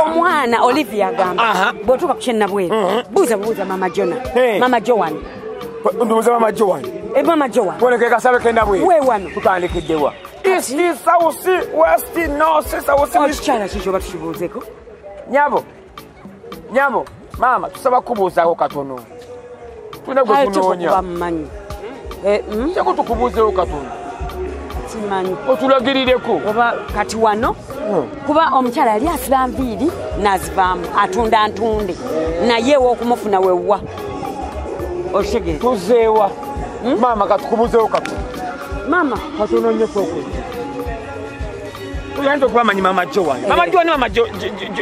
Omwana Olivia gamba. Botuka kuchenna bwe. Buza mama Jona. Mama Joan. Ndubuza mama Joan. Mama Joan. Boleke kasabe kenda bwe. We wano. Tutandikiddewa. East, south, west, north, south. Ochikyala kikyo batukibuuzeko. Nyabo, mama, tusaba kubuuzaako katono. Tuna gwe tunoonya. Kyako tukubuuzeewo katono. Simanyi. Otulagirireko. Oba kati wano. Kuba omukyala yali asiba nviiri n'azivaamu atunda ntunde. Naye w'okumufuna wewa. Oshege. Tuzeewa. Mama, katukubuuzeewo katono. Mama, katono nnyo sookuzi. Tuyanja okubamanyi mama Joan. Mama Joan mama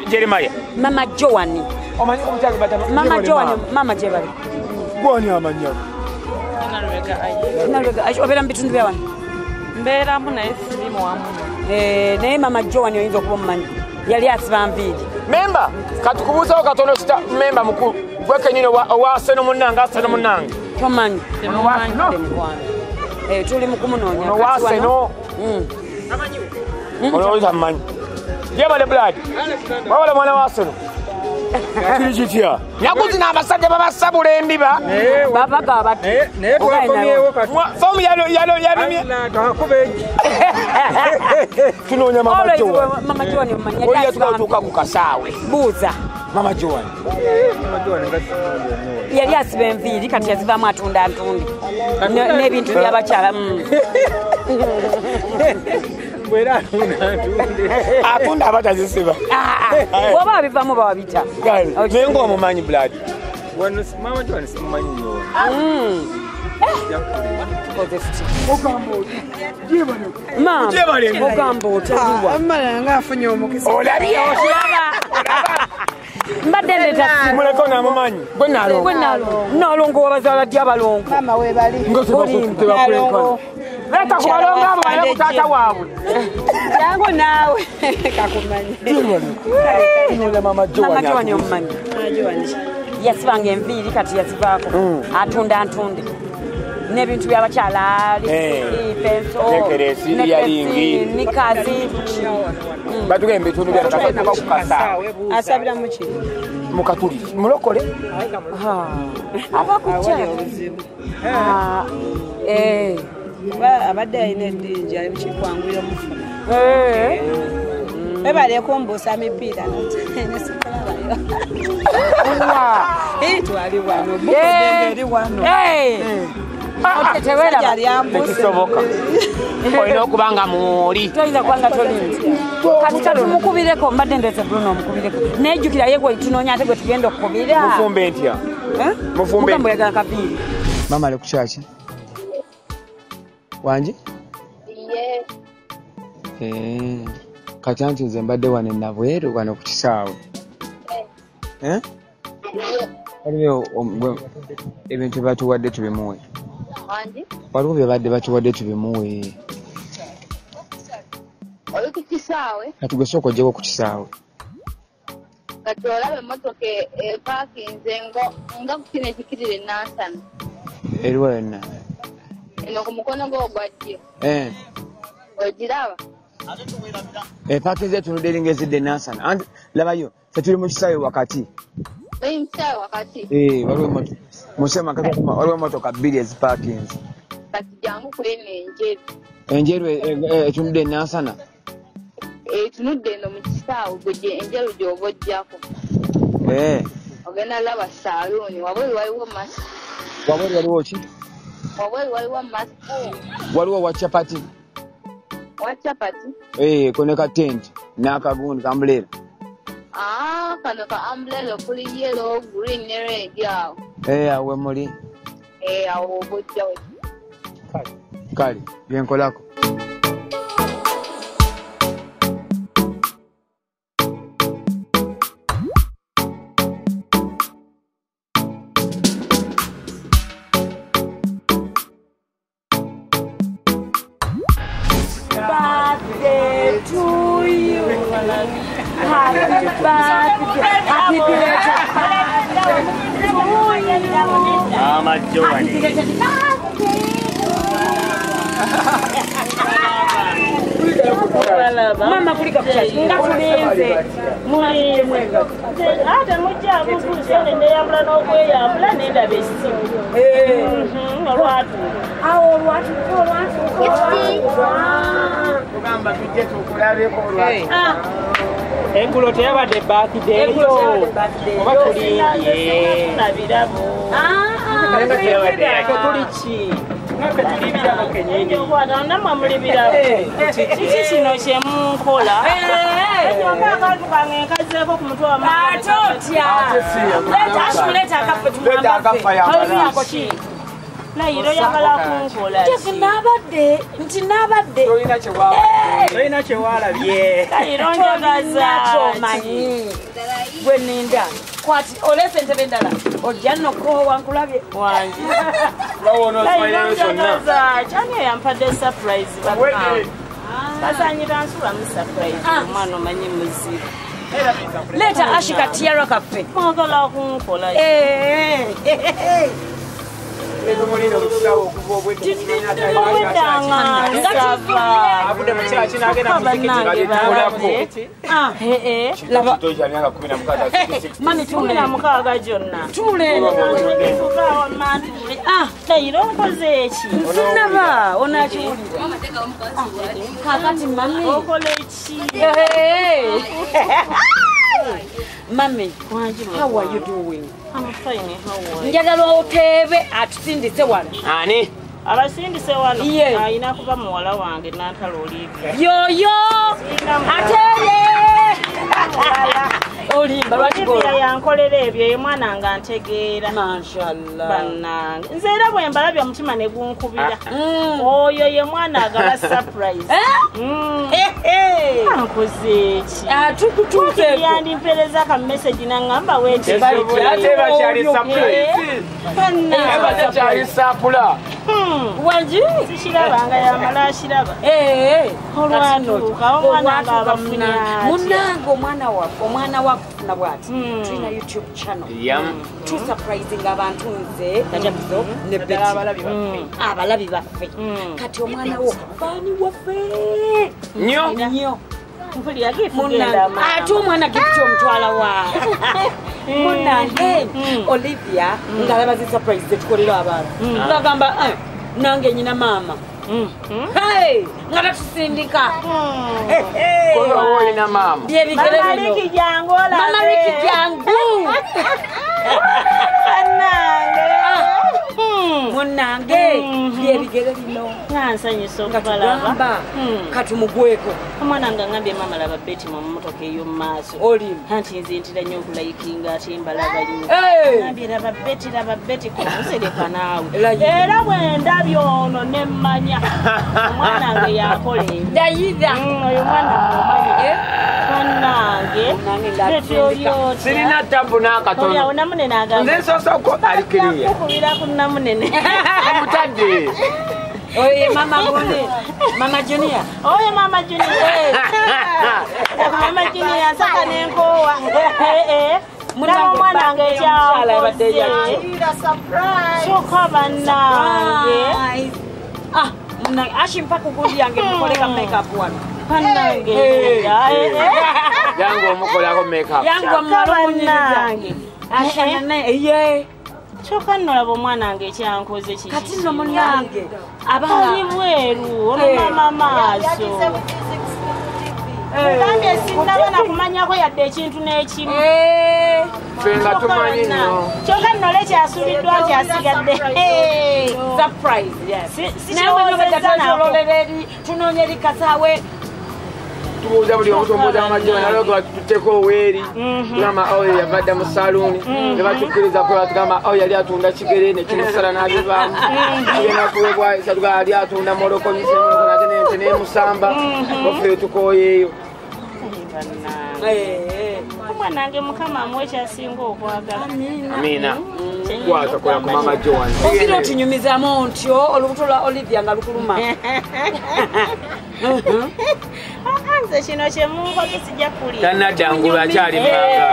Jeremiah. Mama Joan. Omanyi omukyala batama. Mama Joan, mama Jebali. Gwani amanya. Nalwega obera mbitundu bya wano. Mbera muna esirimu wamu. Naye mama Joan oyinza okuba omumanyi. Yali asiba nviiri. Memba, katukubuuzawo katono kita memba mukulu. Gwe kenyini owa Seno munnange, Seno munnange. Tomanyi. Tuli mu kumunoonya. Owa Seno. Ono tamanyi. Jebale blood. Wabala mwana wa Seno. Kirikitya. Nyakuzi n'abasajja babasabula embiba. Babaga abati. Naye twakomyewo kati. Fomu yalumye. Kakubeji. Tunoonya mama Joan. Mama Joan omumanyi. Oya tukatuuka ku kasaawe. Buuza. Mama Joan. Yali asiba enviiri kati yazivaamu atunda ntunde. N'ebintu by'abakyala. Atunda abatazisiba. Bw'oba abivaamu bawabita. Naye ng'omumanyi blood. Mama Joan simumanyi nnyo. Ogamba otaliwa. Amala nga afunye omukisa. Olabye. Mbadde ndeta muleko n'amumanyi. Gwe nalongo wabazaala ddi abalongo. Mama webali. Nalongo. Leta ku balongo abo bale ku taata waabwe. Jangu naawe. Kakumanyi. Mama Joan omumanyi. Yasibanga enviiri kati yazivaako. Atunda ntunde. N'ebintu by'abakyala penso nekeresi yalingi nikazi batugembe tundu bya takata bakukasa asabira muki mukatuli mulokole abakucha abadde ayina eddinja ebikikwangwira omufuna bebaleko ombuusa mipiira twali wano eri wano tekisoboka olina okubanga muoli toyinza kubanga tolinzi kati tatumukubireko mbadde ndeze Bruno omukubireko nejjukira ye gwe tunoonya ate gwe tugenda okukubira mufumbe ntya mufumbe mugamba oyagala kaviiri mama ali ku kyaki wangi kati anti nze mbadde wano nabweru wano ku kisaawe waliwo ebintu batuwadde tubimuwe waliwo byebadde batuwadde tubimuwe oli ku kisaawe kati gwe sooka ogyeko ku kisaawe kati olaba emmotoka epaakinze nga ku kino ekikirire nansana eriwa yonna eno ku mukono gwo ogwa ddyo ogiraba epaakinze etunudde eringa ezidde nansana anti labayo fe tuli mu kisaawe wakati waliwo emmotoka bbiri ezipaakinze kati jangu kuleno enjeru etunudde nansana etunudde eno mu kisaawe gwe enjeru gy'oba ojjako ogenda laba saaluuni wabweru waliwo masiki wabweru waliwo ki wabweru waliwo masiki waliwo wacapati kone ka tenti n'akagundi kambuleera kano ka umbrella kuli yellow green ne red awo awo muli awo obojjawo kale byenkolako birthday to you. Happy birthday. Happy birthday. Mama Joan. Mama kulika kuchachi. Ngatulinze. Muli mwenga. Ate mujja mukusene ne yambula n'okweyambula nenda besi. Olwatu. Awo olwatu. Tugamba tujje tukulabeko olwatu. Engulo teyabadde birthday oba tulimbye nabirabo tuli ki nafe tuli birabo kenyini namwe muli birabo kiki kino kyemunkola enyonga akantu kange nkazeeko ku mutwe atotya leta akaffe Leila yagala kunkola nti nabadde tolina kyewalabye Leila njagaza kyomanyi gwe ninda kwati olese entebe endala ojja nno wankulabye wange Leila njagaza kyani yampadde surprise basanyira nsulamu surprise omwana omanyi muzibu leta ashika tiara kaffe mwagala kunkola mami mukaaga gyonna Leila onkoze eki sinaba onakiwulira kakati mami okola eki Mami, how are you doing? I'm fine, how are you? Njagala otebe atusindise wano. Ani? Abasindise wano. Ye. Ayina kuba muwala wange Nantala Olivia. Yoyo! Ateye! Olimba Olivia yankolera ebyo ye mwana nga ntegeera. Mashallah. Bannange. Nze era bwe mbalabye omutima ne gunkubira. Oyo ye mwana agaba surprise. Nkoze eki. Tukutuuke. Yandimpereza ka message nangamba weeti. Ate bakyali surprise. Bannange. Bakyali sapula. Wanji? Sikirabanga yamala akiraba. Olwatuuka omwana ng'abafunye ati. Munange omwana wakufuna bw'ati. Tulina YouTube channel. Tusurprising abantu nze Kachapizo Ne Betty. Abalabi baffe. Kati omwana wo baani waffe. Nnyo. Mpuli yagifugenda mama. Ate omwana gifutya omutwala wa. Munange Olivia ng'alaba zi surprise zetukolera abaana. Ngagamba nange nyina mama. Nga tatusindika. Kola woyina mama. Mama Riki jangu olabe. Mama Riki jangu. Munange byebigere bino. Nansanyusa okubalaba. Katumugweko. Omwana nga ngambye mama laba Betty mu mmotoka eyo mu maaso. Oli. Anti nze ntira nnyo okulayikinga ate mbalaba nnyo. Ngambye laba Betty ku musereka naawe. Era bwe ndabye ono ne mmanya. Omwana nga yakola ebyo. Dayida. Oyo mwana mumanyi. Bannange. Betty oyo. Sirina tabu n'akatono. Oyo namunene agamba. Nze nsooka alikiriya. Kukubira ku namunene. Amutadde. Oye mama Bone. Mama Junior. Oye mama Junior. Mama Junior saka n'enkoowa. Mwana mwanange ekyamukoze. Kyokka bannange. Munange ashimpa kugundi yange mukoleka makeup wano. Bannange. Yangu omukolako makeup. Yangu bannange. Ashana naye. Kyokka nno laba omwanange ekyankoze kiki. Kati nno munange. Ali bweru olumama maaso. Ngambye sinnaba nakumanyako yadde ekintu n'ekimu. Fenga tumanyi nnyo. Kyokka nno lekyasuuliddwa nti asigadde. Surprise. Sikirowoozezza nako. Tunoonya eri kasaawe. Tubuuza buli omu tumubuuza amajjo nalooga batututteko oweeri. Tugamba oyo yavadde mu saluuni. Ne batukkiriza kuba tugamba oyo yali atunda kigere ne kimusala n'abivaamu. Tugenda kuweebwa tugamba yali atunda moroko nyisemoroko nate n'ente n'emusamba. Baffe tukooyeeyo. Omwanange Mukama amuwe kyasinga okwagala. Amiina. Gwatakola ku mama Joan. Ovira otunyumizamu ntyo olubuto lwa Olivia nga lukuluma. Nze kino kyemunkoze sijja kulya. Tannadangula akyali mpanga.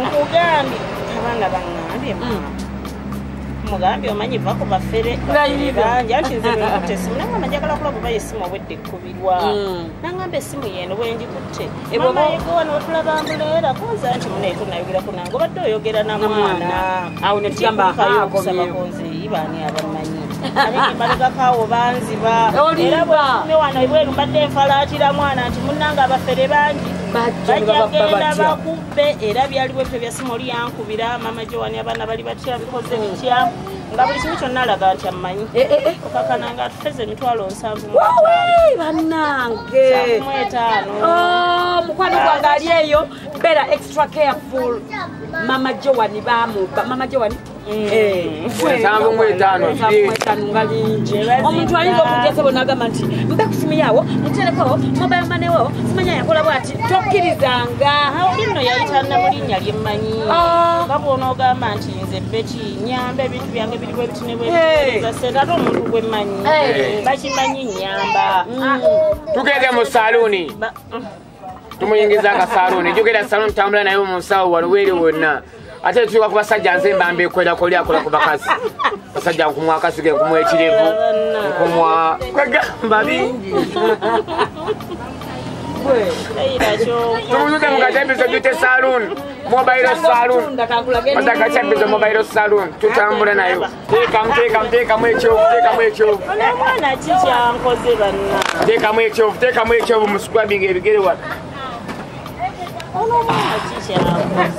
Nkugambye abaana baŋŋambye namugambye omanyi va ku bafere banja nti nze bwekutte esimu nangamba njagala kulabuba esimu obwedde ekkubirwa nangamba esimu yeno bwenjikutte mama yegowa notulabambuleera kunza nti muneetu nayogerako nange obadde oyogera na mwana awo netugambaokusaba konze ibaani abamanyi ate mbalekakaawo banziba era bwekume wano ebweru mbadde enfalaatira mwana nti munnange abafere bangi bajagenda bakubbe era byaliwo ebyo byasimu oli yankubira mama Joani abaana bali batya bikoze bitya nga buli kimu kyonna alaga nti amanyi okakananga atufeze emitwalo 7 bannange mukwano gwange ali eyo beera extra careful mama Joani bamuba mama Joani nga lingi omuntu ayinza okugeza bonagamba nti mbe ku simu yawo mutereko mobile money wo simanya yakola bwati tokkirizanga oli nno yayitana mu linnya lyemmanyi nga bw'onoogamba nti nze Betty nyamba ebintu byange biri bwe biti ne bwebiza sente ate omuntu gwemmanyi bakimanyi nyamba tugende mu saluuni tumuyingiza akasaluuni jogera saluuni tambula naye mu nsawo wano weeri wonna ate tuwa ku basajja nze mbambe kwera ko lyakola ku bakazi basajja nkumwa akasige nkumwa ekirevu nkumwa kwegamba bingi tumuzuze mu Kachapizo Beauty Saloon mobile saloon Kachapizo mobile saloon tutambula nayo teekamu ekyovu mwana kikyankoze banna teekamu ekyovu mu scrubbing ebigere wano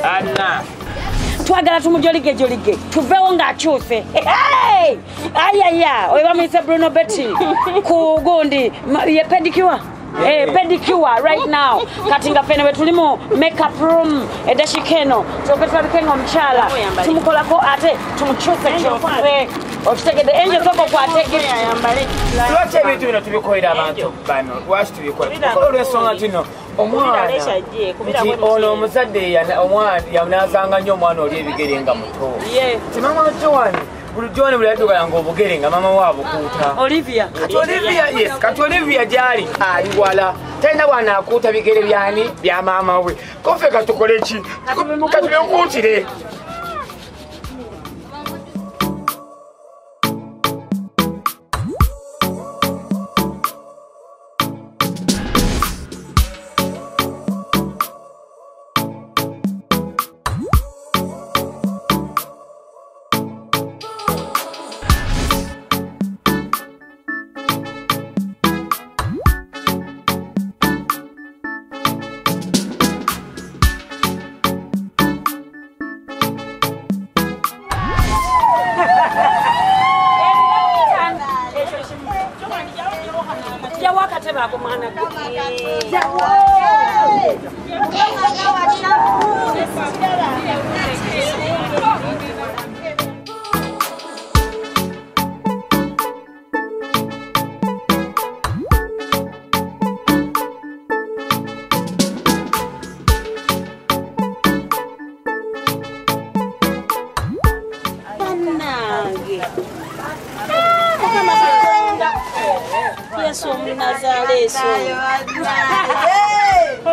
Anna twagala tumujolige tuvewo ng'akyuse ayaya oyo bamuyise Bruno Betty ku gundi ye pedicure pedicure right now kati nga fene wetulimu makeup room edashikeno toketwalikenga omukyala tumukolako ate tumukyuse kyose okitegedde enje soko kwategera lwaki ebintu bino tubikolera abantu bano lwaki tubikola olw'ensonga tino omwana ono omuzadde omwana yanazanga nnyo omwana oli ebigere nga muto ti mama Joani bulijjo buli yadduka nga obugere nga mama we abukuuta Olivia kati Olivia gyali ali wala talina bwana akuuta bigere byani bya maama we kofe katukole ki katubekuutire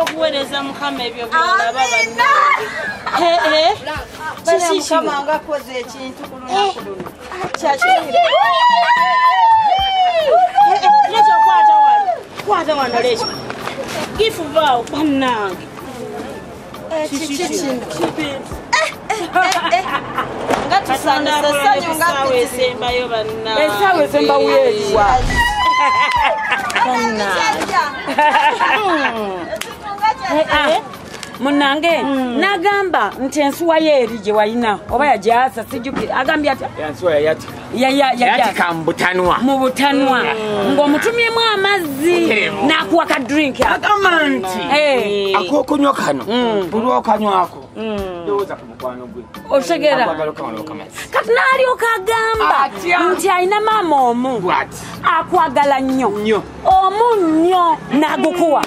okuweereza mukama ebyo byolaba bannange Mukama akoze ekintu ku lunaku luno lezo kwata wano lezo gifuvaawo bannange nga tusandaza sanyu nga essaawa esembayo bannange essaawa esembayo eriwa munange nagamba nti ensuwa yeeri gye walina oba yagyasa sijjukira agambye ati yatika mu butanwa ng'omutumyemu amazzi n'akuwa ka drink agamba nti ak'okunywa kano buli okanywako ndowooza ku mukwano gwe otegera kati n'alyoka agamba nti alina maama omu akwagala nnyo omunnyo n'agukuwa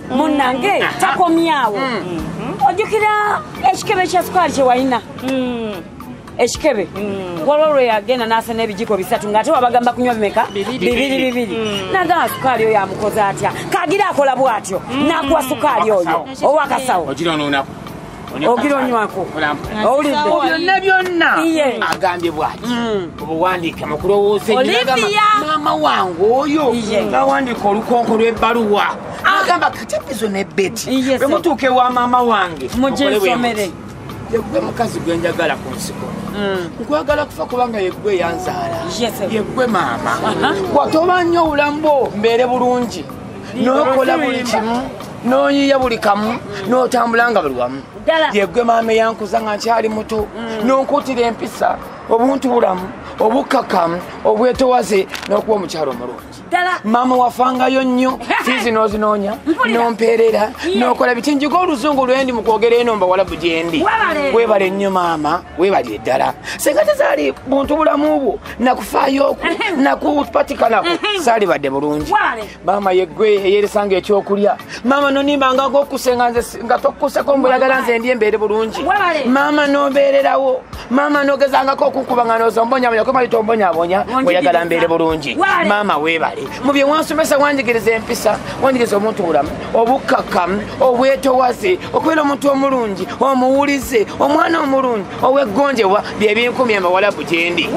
munange takomyawo ojjukira ekikebe kya sukaali kye walina ekikebe waliwo lwe yagenda n'asena ebijiko 3 ng'ate wabagamba kunywa bimeka bibiri nagamba sukaali oyo amukoze atya kagira akola bw'atyo n'akuwa sukaali oyo owakasawo Ogironywako. Olidde byonna agambye bwaki. Obuwandiike mukulowooza maama wange oyo ng'awandiika olukonko lw'ebbaluwa. Agamba Kachapizo Ne Betty. Bwe mutuuke wa maama wange. Mugisomere. Yeggwe mukazi gwe njagala ku nsiko. Nkwagala kufa kubanga yeggwe yanzaala. Yeggwe maama. Watoba nnyo obulamu bwo mbeere bulungi. N'okola buli kimu. N'oyiiya buli kamu. N'otambulanga buli wamu. Yeggwe maama yankuza nga nkyali muto. N'onkutira empisa. Obuntubulamu. Obukakamu. Obwetowaze. N'okuba omukyalo omulungi. Mama wafangayo nnyo fizi n'ozinoonya n'ompeerera n'okola biti njiga oluzungu lwendi mu kwogera eno mbawalabu gye ndi. Weebale nnyo maama, weebale ddala. Senga tezaali buntu bulamu bwo nakufaayooko nakupatikanako saalibadde bulungi. Maama yeggwe eyeeresanga ekyokulya. Maama nonimbanga ng'okkuse nga tokkuseko mbuyagala nze ndi embeere bulungi. Maama n'ombeererawo. Maama n'ogezangako okunkuba nga n'ozombonyabonya kwemali tombonyabonya bweyagala mbeere bulungi. Maama weebale. Mu bye wansomesa wanjigiriza empisa, wanjigiriza omuntu bulamu, obukakamu, obwetowaze, okubeera omuntu omulungi, omuwulize, omwana omulungi, oweggonjebwa bye binkumi embawalabu gye ndi.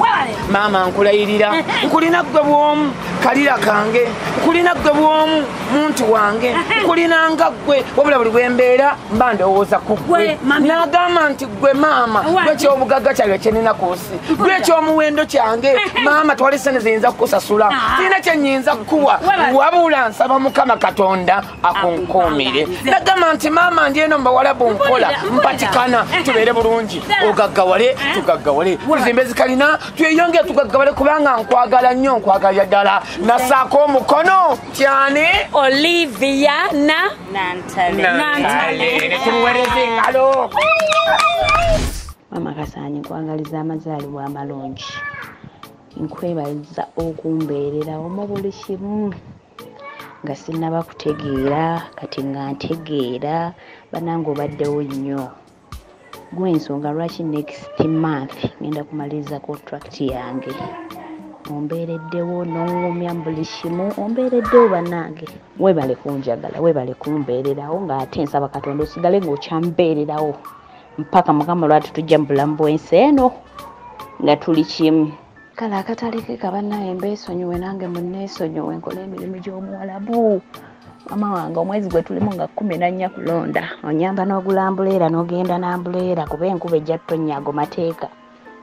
Maama nkulayirira, nkulina ggwe bw'omu kalira kange, nkulina ggwe bw'omu muntu wange, nkulina nga ggwe wabula buli bwe mbeera mba ndowooza ku ggwe. N'agamba nti ggwe maama, ggwe ky'obugagga kyange kye nnina ku nsi, ggwe ky'omuwendo kyange, maama twali ssente ziyinza kukusasula, sirina kye nnyinza kukuwa, wabula nsaba Mukama Katonda akunkuumire. N'agamba nti maama ndi eno mbawalabu nkola mpatikana tubeere bulungi, ogaggawale tugaggawale, tuzimbe zikalina tweyongere tugaggawale kubanga nkwagala nnyo, nkwagalira ddala. Nasaako omukono kyane Olivia Nantale. Tumuweereze engalo. Mama Kasaanyi nkwagaliza amazaalibwa amalungi. Nkwebaliza okumbeerera omu buli kimu nga sinnaba kutegeera kati nga ntegeera banange obaddewo nnyo. Gw'ensonga lwaki next month ngenda kumaliriza contract yange. Ombeereddewo n'oŋŋumya mu buli kimu, ombeereddewo bannange. Weebale kunjagala, weebale kumbeererawo ng'ate nsaba Katonda osigale ng'okyambeererawo mpaka Mukama lwatu tujja mu bulamu bw'ensi eno nga tuli kimu. Kale akataleke kabanaye mbeesonyiwe nange munneesonyiwe nkole emirimu gy'omuwalabu. Mama wange omwezi gwe tulimu nga 14 kulonda. Onyamba n'ogula ambuleera n'ogenda n'ambuleera kuba enkuba ejja ttonnyaago mateeka.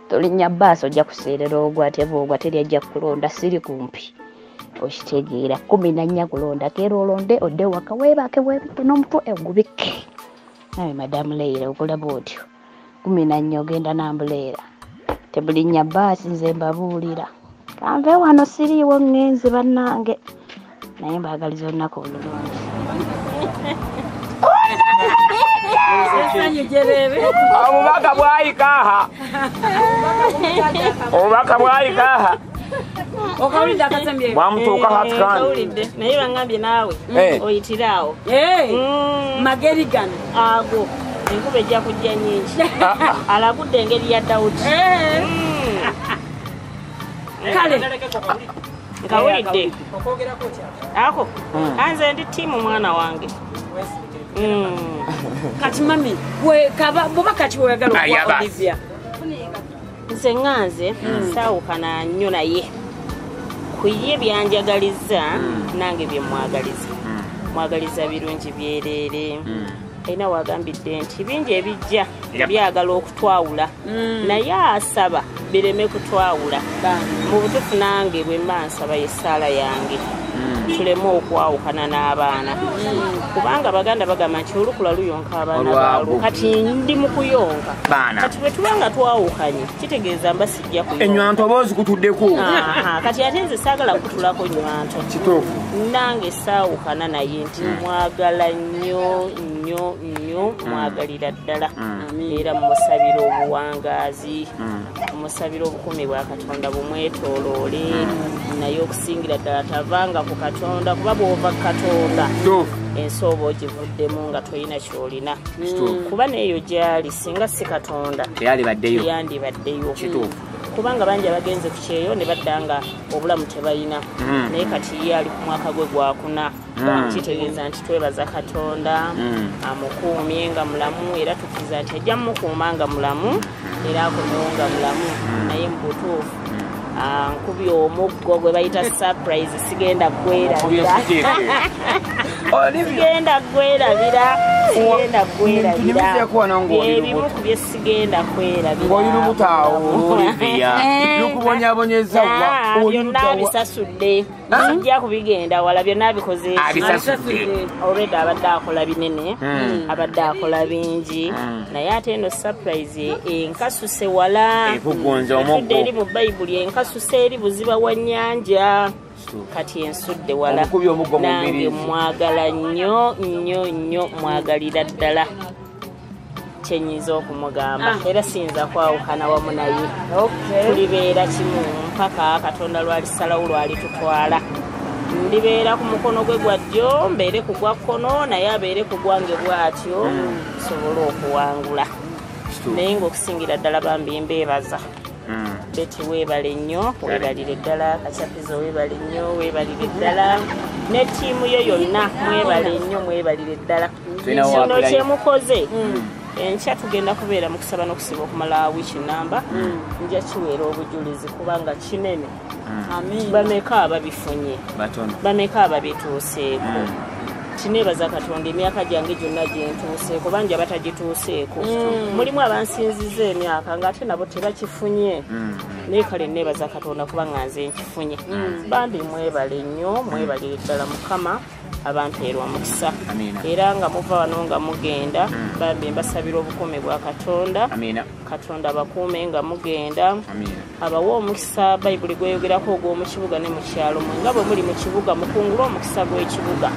Tolinnya bbaasi ojja kuseerera ogwa tebogwa teri ajja kulonda siri kumpi. Okitegeera 14 kulonda keera olonde odde waka weebake weebike n'omutwe egubike. Nawe Madamu Leila okola bw'otyo 14 ogenda n'ambuleera. Tebulinnya bbaasi nze mbabuulira. Kanve wano siriiwo ngenzi bannange. Naye mbaagaliza olunaku olulungi. Obubaka bwayikaaha. Obubaka bwayikaaha. Okawulidde akasembye. Mwamutuuka katikani. Okawulidde. Naye bangambye naawe oyitiraawo. Mageri gano. Ago. Enkuba ejja kujja nnyingi. Alagudde engeri ya Dawudi. Kale. Nkawulidde. Ako. Anze ndi ttiimu mwana wange. Kati mami, bubaka ki weeyagala okuwa Olivia? Nze ŋŋanze saawukana nnyo naye. Ku ye byanjagaliza nange bye mwagaliza. Mwagaliza birungi byereere. Era wagambidde nti bingi ebijja byagala okutwawula. Naye asaba bireme kutwawula. Mu butuufu nange bwe mba nsaba y'essaala yange. Tuleme okwawukana n'abaana. Kubanga Baganda bagamba nti olukula luyonka abaana baalwo. Kati ndi mu kuyonka. Kati bwe tuba nga twawukanye kitegeeza mba sijja kuyonka. Ennywanto oba ozikutuddeko. Kati ate nze saagala kutulako nnywanto. Kituufu. Nange saawukana naye nti mwagala nnyo nnyo nnyo mwagalira ddala. Era musabira obuwangaazi. Musabira obukumi bwa Katonda bumwetooloole. Naye okusingira ddala tavanga ku Katonda kuba bw'ova Katonda ensi oba ogivuddemu nga toyina ky'olina. Kuba n'eyo gy'ali singa si Katonda yandibaddeyo. kubanga bangi abagenze ku Kyeyo ne baddanga obulamu tebalina naye kati ye ali ku mwaka gwe gwakuna kitegeeza nti twebaza Katonda amukuumye nga mulamu era tukiza nti ajja mukuuma nga mulamu era akomewo nga mulamu naye mu butuufu nkubye omuggo gwe bayita surprise sigenda gwerabira sigenda gwerabira ebimu ku bye sigenda kwerabira byonna bisasudde sijja kubigenda wala byonna bikoze already abadde akola binene abadde akola bingi naye ate eno surprise enkasuse wala etudde eri mu bayibuli enkasuse eri buziba wa nnyanja kati ensudde wala nange mwagala nnyo mwagalira ddala kyenyinza okumugamba era siyinza kwawukana wamu naye tulibeera kimu mpaka Katonda lwalisalawo lwalitutwala ndibeera ku mukono gwe gwa ddyo mbeere ku gwa kkono naye abeere ku gwange bw'atyo nsobole okuwangula naye ng'okusingira ddala bambi mbeebaza Betty weebale nnyo weebalire ddala Kachapizo weebale nnyo weebalire ddala ne ttiimu yo yonna mwebale nnyo mwebalire ddala kino kyemukoze enkya tugenda kubeera mu kusaba n'okusiba okumala wiiki namba nja kiweera obujulizi kubanga kinene bameka ababifunye bameka ababituuseeko kineebaza Katonda emyaka gyange gyonna gyentuuseeko bangi abatagituuseeko mulimu abansinziza emyaka ng'ate nabo tebakifunye naye kale neebaza Katonda kubanga nze nkifunye bambi mwebale nnyo mwebalire ddala Mukama abampeerwa mukisa era nga muva wano nga mugenda bambi mbasabira obukuumi bwa Katonda Katonda bakuume nga mugenda abawa omukisa bayibuli gweyogerako ogw'omu kibuga ne mu kyalo mwe nga bwe muli mu kibuga mukungula omukisa gw'ekibuga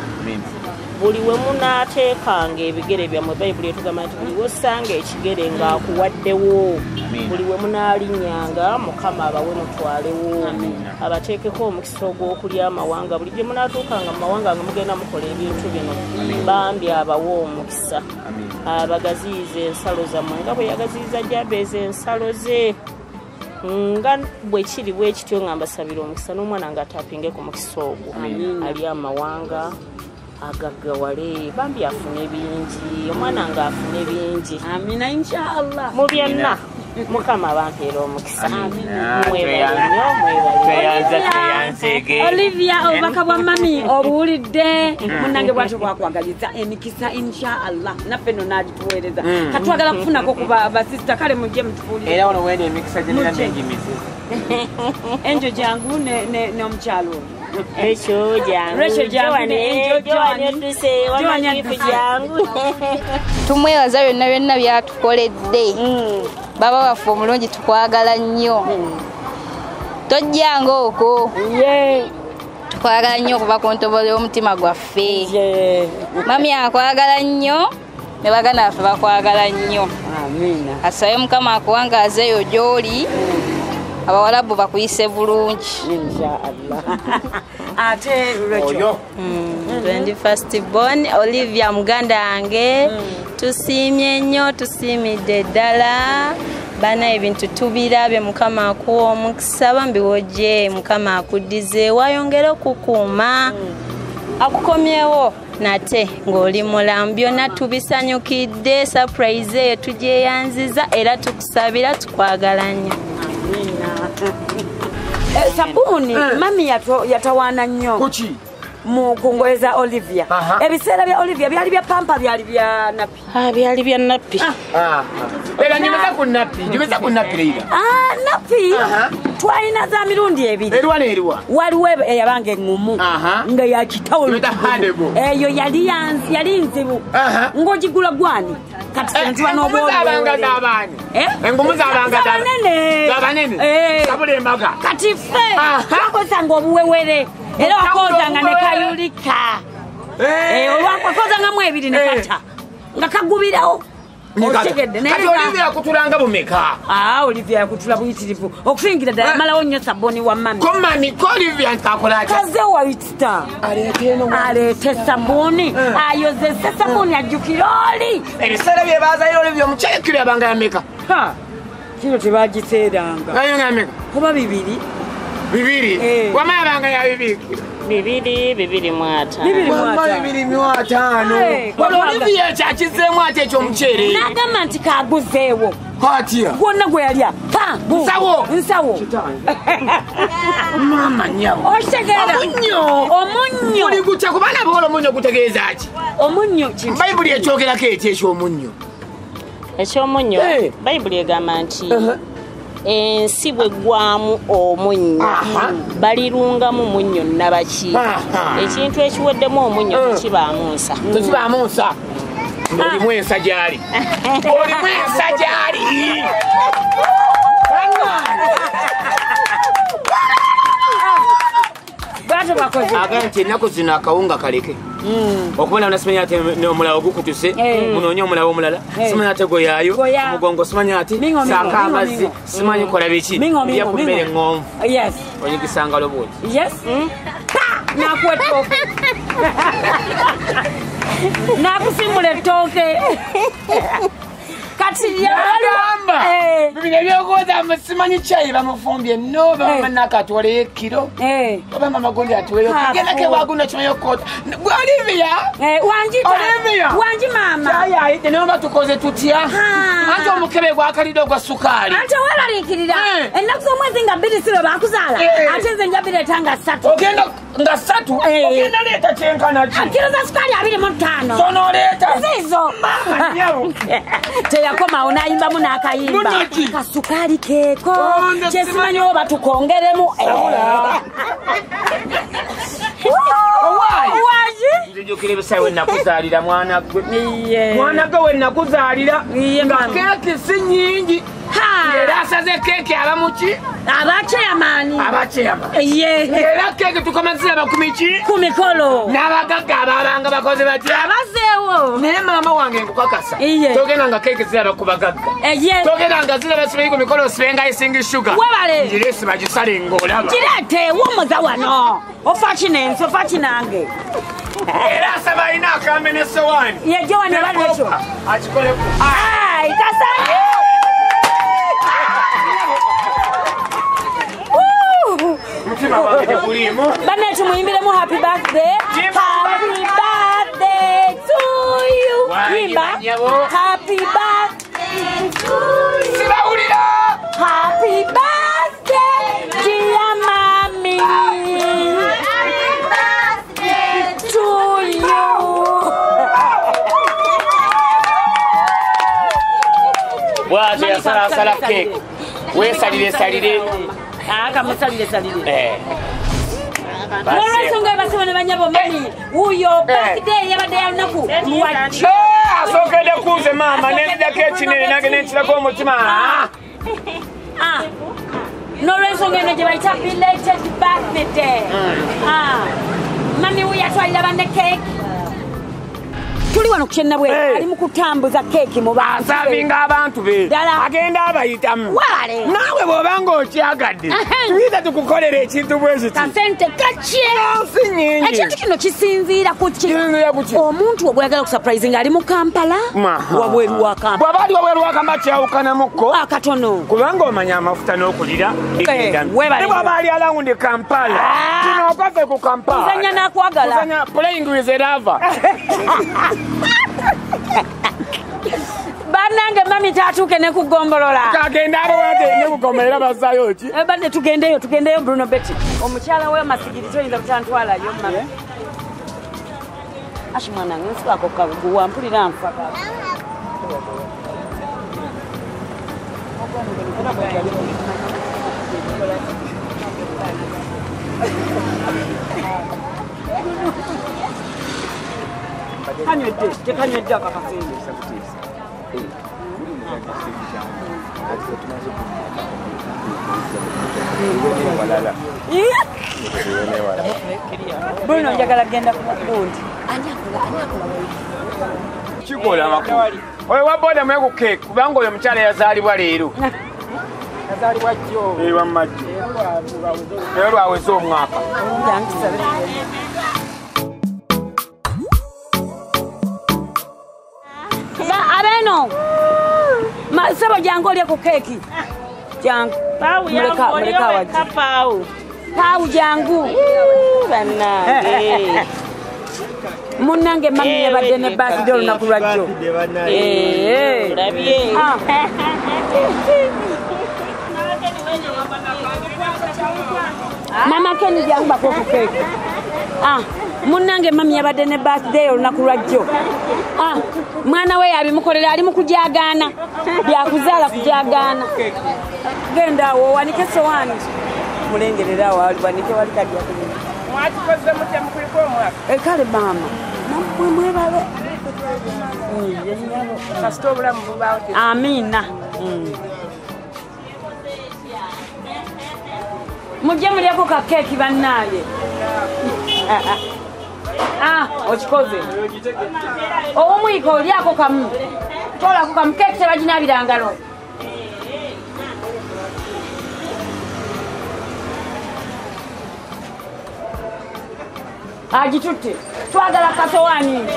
buli we munaateekanga ebigere byammwe bayibuli etugamba nti buli wosanga ekigere ng'akuwaddewo buli we munaalinnyanga Mukama abawe mutwalewo abateekeko omukisa ogw'okulya amawanga buli gye munaatuukanga mu mawanga nga mugenda mukola ebintu bino bambi abawa omukisa abagaziyiza ensalo zammwe nga bwe yagaziyiza Jabezi ensalo ze nga bwe kiri bwe kityo nga mbasabira omukisa n'omwana ng'ataapinge ku mukisa ogwo ali amawanga agaggawale bambi afune bingi omwana ng'afune bingi amina inshallah mu byonna Mukama bampeera omukisa Olivia obubaka bwa mami obuwulidde munnange bwatyo bwakwagaliza emikisa inshallah naffe no n'agituweereza katwagala kufunako ku basista kale mujje mutufuulire era wano wene emikisa gyenina nenjimizi enjo jangu n'omukyalo ekyo jangu tumwebaza byonna byatukoledde baba baffe omulungi tukwagala nnyo tojjanga okwo tukwagala nnyo okuva ku ntobo y'omutima gwaffe mami akwagala nnyo ne baganda baffe bakwagala nnyo asabe Mukama akuwangaazeeyo gy'oli abawalabu bakuyise bulungi ate oyo 21st born Olivia muganda wange tusiimye nnyo tusiimidde ddala bana ebintu tubirabye Mukama akuwa omukisa bambi wojje Mukama akuddize wayongere okukuuma akukomyewo nate ng'oli mulamu byonna tubisanyukidde surprise eyo tugyeyanziza era tukusabira tukwagala nnyo sabuni mami yatawaana nnyo kuki mu kungoeza Olivia ebiseera bya Olivia byali bya pampa byali bya nappi byali bya nappi era nyimeza ku nappi Leila nappi twalina za mirundi ebiri eriwa n'eriwa waliwo eyabanga eŋŋumu nga yakitawolo eyo yali nzibu ng'ogigula gwani kati sentuba n'obwolabangaz'abaani engumu z'abanene sabula embaga kati ffe twakozanga obuwewere era wakozanga ne kayulika olwakozangamu ebiri ne kata nga kagubirawo kati Olivia yakutulanga bumeka Olivia yakutula buyitirivu okusingira ddala malawo nnyo saboni wa mami ko mami ko Olivia ntakolaki kaze waita aleete sabuni ayozese sabuni ajjukira oli ebiseera bye baazayo Olivia omukyekiro yabanga yameka kino tebagiseeranga nayo ngameka kuba bibiri wamayabanga ya bibiri mwata bibiri mwataano olivia kyakizeemu ate ekyomuceere nagamba nti kaguzeewo katya gwonna gwe yalya nsawo mama nyawo okitegeera omunnyo oli gutya kubana bola omunnyo gutegeeza ki omunnyo bayibuli ekyogerako eki ekyomunnyo bayibuli egamba nti ensi bwe ggwamu omunnyo balirungamu munnyo nabaki ekintu ekiweddemu omunnyo tekibaamu nsa olimu ensa gyali agamba nti ennaku zino akawunga kaleke okubona nasimanya ati omulala ogukutuse munoonye omulala omulala simanya ate goyaayo omugongo simanya ati saaka amazzi simanyi kola biki byakumere eŋŋonvu onyigisanga lobooti nakwetooke nakusimula ettooke kati yagamba bibino ebyokuwoza musimanyi kyayi bamufumbye no bamanakatwaleyo ekiro obama amagondi atuweyo gendako ewaguna kimayo kota olivia wangi mama kyayayite nibo batukoze tutya anti omukebe gwakalidde ogwa sukaali ate weeraliikirira ennaku z'omwezi nga 2 siro bakuzaala ate nze nja bireeta nga 3 ogenda nga 3 ogenda leeta kyenkanaki kiro za sukaali 25 zonoleeta zizo teyakomawo nayimbamu n'akayimba kasukaali keeko kyesimanyiwo batukongeremu nzijukira ebisawe wenakuzaalira mwana gwe wenakuzaalira nga keeki si nyingi era asaze keeki abamuki abacheyamani era keeki tukomazira bakumiki ku mikolo n'abagagga ababanga bakoze batya abazeewo naye maama wange nkukakasa togenda nga keeki ziraba ku bagagga togenda nga ziraba sibayi ku mikolo osibenga isingi shuga ngiresi bagisale ng'olaba kirete womuza wano ofa kinensi ofa kinange era asaba alina akambe n'essowaani yejowani abalekyo akikoleku kasange mutima wange teguliimu banne tumuyimbiremu happy birthday to you yimba happy birthday to you sibawulira happy birthday dear mami to you bwazo yasalasala keeki weesalire akamusalire nolwensonga ebasibo ne banyabo mami wuyo birthday yabadde yalunaku lwaki asookedde kuuze maama nenzidako ekinene nange nensirako omutima nolwensonga eno gye bayita belated birthday mami wuyo atwalira banne keeki tuli wano kukyennabwe ali mu kutambuza keeki mu asabinga abantu be agenda abayitamu naawe bw'obanga okyagadde tuyita tukukolera ekintu bwe kiti kasente kakyensi nyingi ekintu kino kisinziira ku ki omuntu ogwagala okusurprise nga ali mu kampala wabweru wa kampala bw'aba ali wabweru wa kampala kyawukanamukko akatono kubanga omanya amafuta n'okulira ne bw'aba ali alawundi kampala kino okave ku kampala kuzanya n'akwagala playing with a lover banange mami tatuuke ne kugombolola kagenda abawate ne kugombolera basayo ki bade tugendeyo Bruno Betty omukyala we masigirizo oyinza kutantwalayo mami ashi mwanange nsibako kaguwa mpulira nfa tekanywedde akakasenge Bruno njagala genda ku gundi kikola makulu oyo waboda mwe ku keeki kubanga oyo mukyala yazaalibwa leero yazaalibwa jjo ewa majjo leero lwaweza omwaka abeno sebo jangu olye ku keeki jangu Pau jangu bannange munnange mami yabadde ne birthday olunaku lwajjo labye mama Ken jangu bakoko keke munnange mami yabadde ne birthday olunaku lwajjo mwana we yabimukolera ali mu kujagaana byakuzaala kujagaana genda awo wanike sowani mulengerera awo wanike wali kadi yakunyuma mwatikoze mutya mukuliko omwaka kale mama mwebale kasita obulamu bubaawo amina mujje mulyeko kakeeki bannaaye okikoze obumwiko olyako kamu tolako kamu keeki tebaginaabira ngalo agitutte twagala kasowaani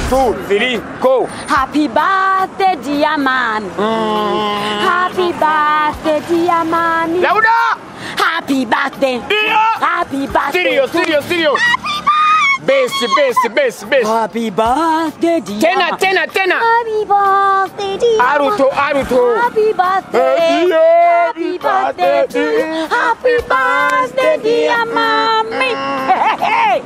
Two, three, go. Happy birthday, dear mommy. Happy birthday, dear mommy. Louder! Happy birthday. Happy birthday. Stereo. Best. Happy birthday, dear. Tena. Happy birthday, dear. Aruto. Happy birthday. Happy birthday to you. Happy birthday, dear mommy. Hey.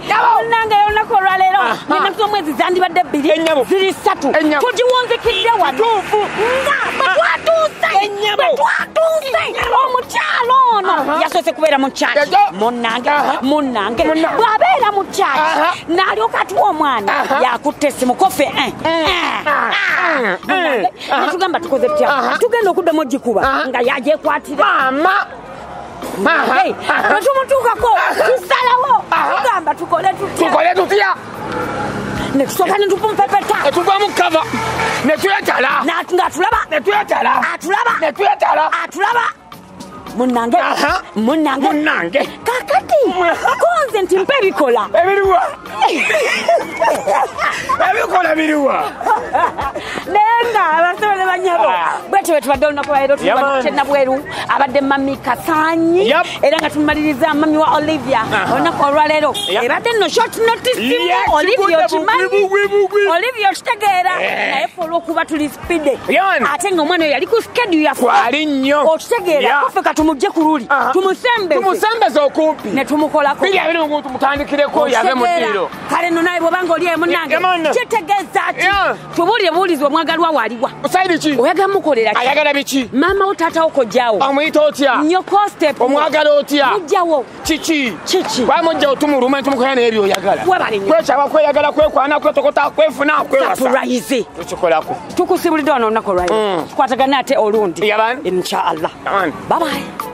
Nanga yona koralero. Nina kumwezi zandi bade bili. Zili satu. Tujiwonze kidya watufu. Matwatuse. Omuchalo no. Yasose kubera muchachi. Munange. Wabera muchachi. Nali okati w'omwana yakutte mukofe netugamba tukoze tutya tugenda okuddamu ogikuba nga yajekwatira mama netumutuukako tusalawo tugamba tukole tutya netusooka netupumpepeta netugwamu kava netuyetala atulaba Munange kakati konze nti mpe bikola biriwa nenga abasole banyabo bwetwe tubadde olunaku lwaleero tubadde bweru abadde mami Kasanyi era nga tumaliriza mami wa Olivia olunaku olwaleero ebadde nno short notice Olivia okimanyi Olivia okitegeera naye fe olwokuba tuli speed ate nga omwana oyo yali ku schedule yaffe okitegeera kofe katumugye ku luli tumusembeze okumpi ne tumukolako biri abiri ngo tumutandikireko yave mu ddiro kale nno naye bwobanga oli munange kitegeeza ki tubulire buulizwa omwagalwa waliwa osaidi ki oyagala mukolera ki ayagala biki mama wo taata wo kojjawo omuyita otya nyoko step omwagala otya mujjawo kiki bamujja otumuluma tumukola n'ebyo oyagala kwekyaba kweyagala kwekwana kwetokota kwefuna kwewasa tukikolako tukusibulidde wano olunaku olwayo tukwatagana ate olundi inshallah bye bye